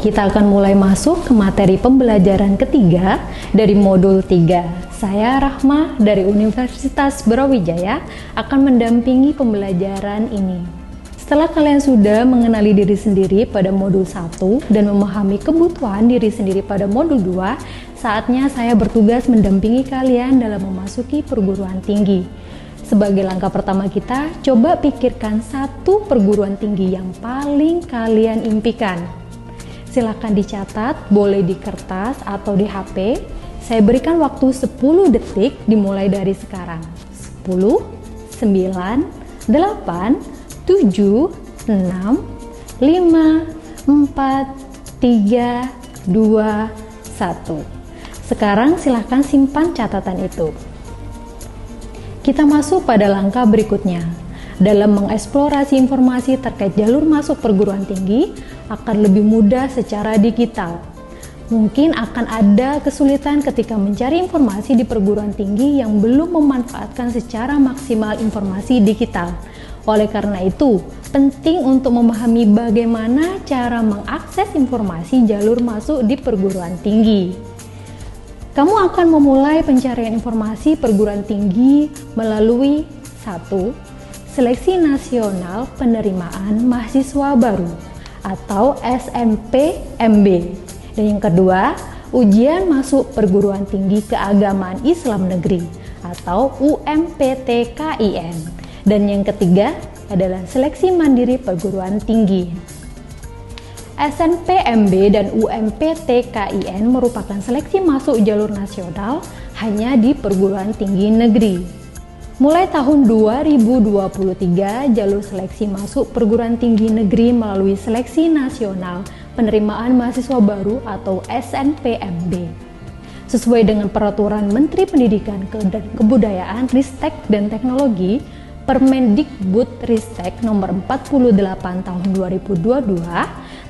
kita akan mulai masuk ke materi pembelajaran ketiga dari modul 3. Saya Rahma dari Universitas Brawijaya akan mendampingi pembelajaran ini. Setelah kalian sudah mengenali diri sendiri pada modul 1 dan memahami kebutuhan diri sendiri pada modul 2, saatnya saya bertugas mendampingi kalian dalam memasuki perguruan tinggi. Sebagai langkah pertama kita, coba pikirkan satu perguruan tinggi yang paling kalian impikan. Silakan dicatat, boleh di kertas atau di HP. Saya berikan waktu 10 detik dimulai dari sekarang. 10, 9, 8, 7, 6, 5, 4, 3, 2, 1. Sekarang silakan simpan catatan itu. Kita masuk pada langkah berikutnya. Dalam mengeksplorasi informasi terkait jalur masuk perguruan tinggi akan lebih mudah secara digital. Mungkin akan ada kesulitan ketika mencari informasi di perguruan tinggi yang belum memanfaatkan secara maksimal informasi digital. Oleh karena itu, penting untuk memahami bagaimana cara mengakses informasi jalur masuk di perguruan tinggi. Kamu akan memulai pencarian informasi perguruan tinggi melalui 1. Seleksi Nasional Penerimaan Mahasiswa Baru atau SNPMB. Dan yang kedua, Ujian Masuk Perguruan Tinggi Keagamaan Islam Negeri atau UMPTKIN. Dan yang ketiga adalah Seleksi Mandiri Perguruan Tinggi. SNPMB dan UMPTKIN merupakan seleksi masuk jalur nasional hanya di perguruan tinggi negeri. Mulai tahun 2023, jalur seleksi masuk perguruan tinggi negeri melalui Seleksi Nasional Penerimaan Mahasiswa Baru atau SNPMB. Sesuai dengan Peraturan Menteri Pendidikan dan Kebudayaan, Ristek dan Teknologi, Permendikbudristek Nomor 48 Tahun 2022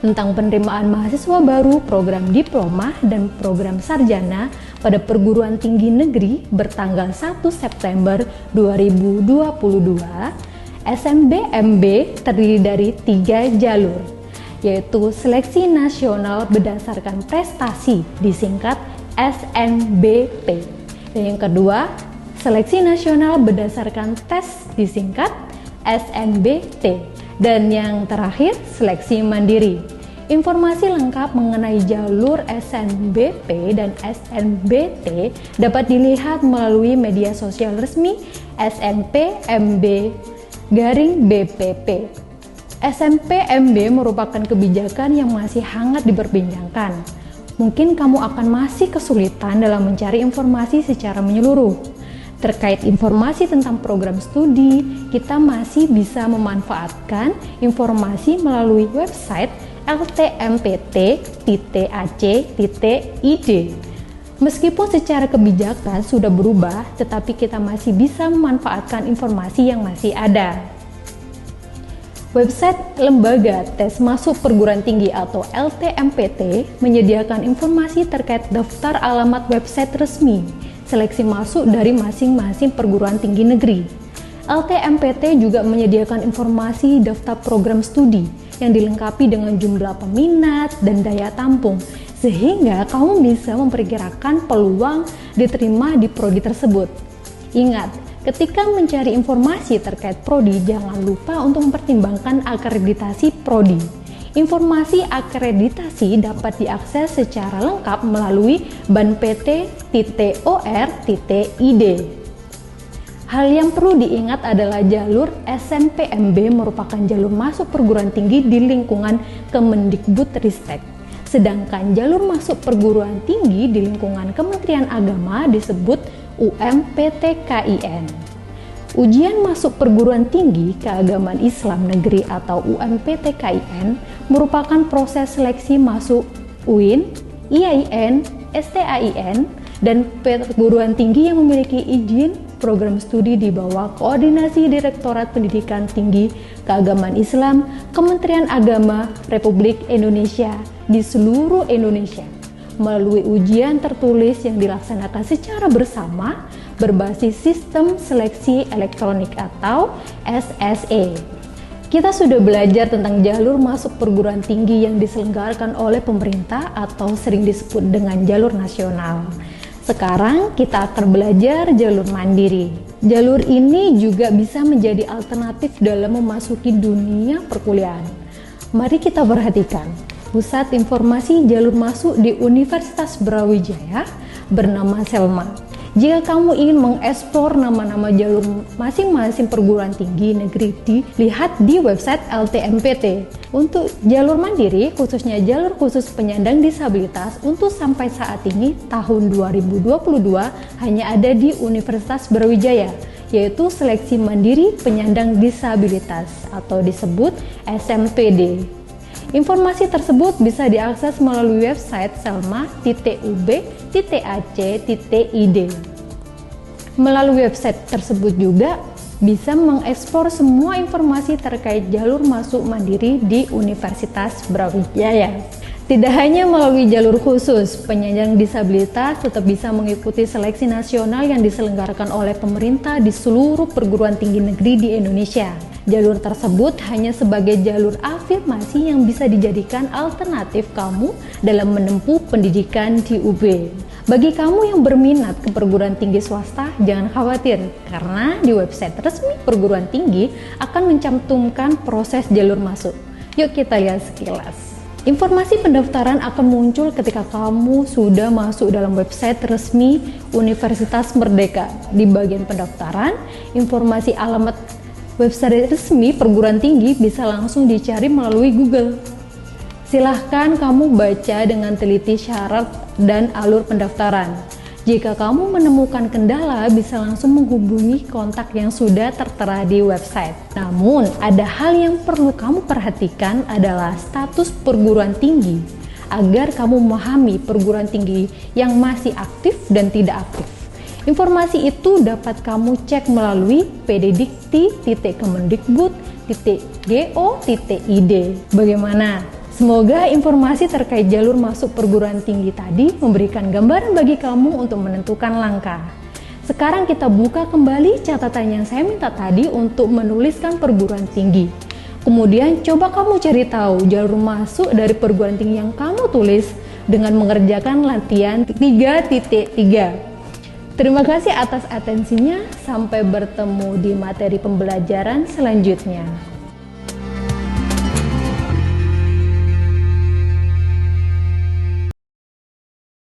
tentang penerimaan mahasiswa baru, program diploma dan program sarjana pada perguruan tinggi negeri bertanggal 1 September 2022, SNPMB terdiri dari 3 jalur, yaitu Seleksi Nasional Berdasarkan Prestasi disingkat SNBP. Dan yang kedua, Seleksi Nasional Berdasarkan Tes disingkat SNBT. Dan yang terakhir, Seleksi Mandiri. Informasi lengkap mengenai jalur SNBP dan SNBT dapat dilihat melalui media sosial resmi SNPMB-BPP. SNPMB merupakan kebijakan yang masih hangat diperbincangkan. Mungkin kamu akan masih kesulitan dalam mencari informasi secara menyeluruh. Terkait informasi tentang program studi, kita masih bisa memanfaatkan informasi melalui website ltmpt.ac.id. Meskipun secara kebijakan sudah berubah, tetapi kita masih bisa memanfaatkan informasi yang masih ada. Website Lembaga Tes Masuk Perguruan Tinggi atau LTMPT menyediakan informasi terkait daftar alamat website resmi seleksi masuk dari masing-masing perguruan tinggi negeri. LTMPT juga menyediakan informasi daftar program studi yang dilengkapi dengan jumlah peminat dan daya tampung, sehingga kamu bisa memperkirakan peluang diterima di prodi tersebut. Ingat, ketika mencari informasi terkait prodi, jangan lupa untuk mempertimbangkan akreditasi prodi. Informasi akreditasi dapat diakses secara lengkap melalui banpt.or.id. Hal yang perlu diingat adalah jalur SNPMB merupakan jalur masuk perguruan tinggi di lingkungan Kemendikbudristek. Sedangkan jalur masuk perguruan tinggi di lingkungan Kementerian Agama disebut UMPTKIN. Ujian Masuk Perguruan Tinggi Keagamaan Islam Negeri atau UMPTKIN merupakan proses seleksi masuk UIN, IAIN, STAIN, dan perguruan tinggi yang memiliki izin program studi di bawah koordinasi Direktorat Pendidikan Tinggi Keagamaan Islam Kementerian Agama Republik Indonesia di seluruh Indonesia melalui ujian tertulis yang dilaksanakan secara bersama berbasis sistem seleksi elektronik atau SSE. Kita sudah belajar tentang jalur masuk perguruan tinggi yang diselenggarakan oleh pemerintah atau sering disebut dengan jalur nasional. Sekarang kita akan belajar jalur mandiri. Jalur ini juga bisa menjadi alternatif dalam memasuki dunia perkuliahan. Mari kita perhatikan. Pusat Informasi Jalur Masuk di Universitas Brawijaya bernama Selma. Jika kamu ingin mengeksplor nama-nama jalur masing-masing perguruan tinggi negeri, dilihat di website LTMPT. Untuk jalur mandiri, khususnya jalur khusus penyandang disabilitas, untuk sampai saat ini, tahun 2022, hanya ada di Universitas Brawijaya, yaitu Seleksi Mandiri Penyandang Disabilitas atau disebut SMPD. Informasi tersebut bisa diakses melalui website selma.ub.ac.id. Melalui website tersebut juga bisa mengekspor semua informasi terkait jalur masuk mandiri di Universitas Brawijaya. Tidak hanya melalui jalur khusus, penyandang disabilitas tetap bisa mengikuti seleksi nasional yang diselenggarakan oleh pemerintah di seluruh perguruan tinggi negeri di Indonesia. Jalur tersebut hanya sebagai jalur afirmasi yang bisa dijadikan alternatif kamu dalam menempuh pendidikan di UB. Bagi kamu yang berminat ke perguruan tinggi swasta, jangan khawatir, karena di website resmi perguruan tinggi akan mencantumkan proses jalur masuk. Yuk kita lihat sekilas. Informasi pendaftaran akan muncul ketika kamu sudah masuk dalam website resmi Universitas Merdeka. Di bagian pendaftaran, informasi alamat website resmi perguruan tinggi bisa langsung dicari melalui Google. Silahkan kamu baca dengan teliti syarat dan alur pendaftaran. Jika kamu menemukan kendala, bisa langsung menghubungi kontak yang sudah tertera di website. Namun, ada hal yang perlu kamu perhatikan adalah status perguruan tinggi, agar kamu memahami perguruan tinggi yang masih aktif dan tidak aktif. Informasi itu dapat kamu cek melalui pddikti.kemendikbud.go.id. Bagaimana? Semoga informasi terkait jalur masuk perguruan tinggi tadi memberikan gambaran bagi kamu untuk menentukan langkah. Sekarang kita buka kembali catatan yang saya minta tadi untuk menuliskan perguruan tinggi. Kemudian coba kamu cari tahu jalur masuk dari perguruan tinggi yang kamu tulis dengan mengerjakan latihan 3.3. Terima kasih atas atensinya, sampai bertemu di materi pembelajaran selanjutnya.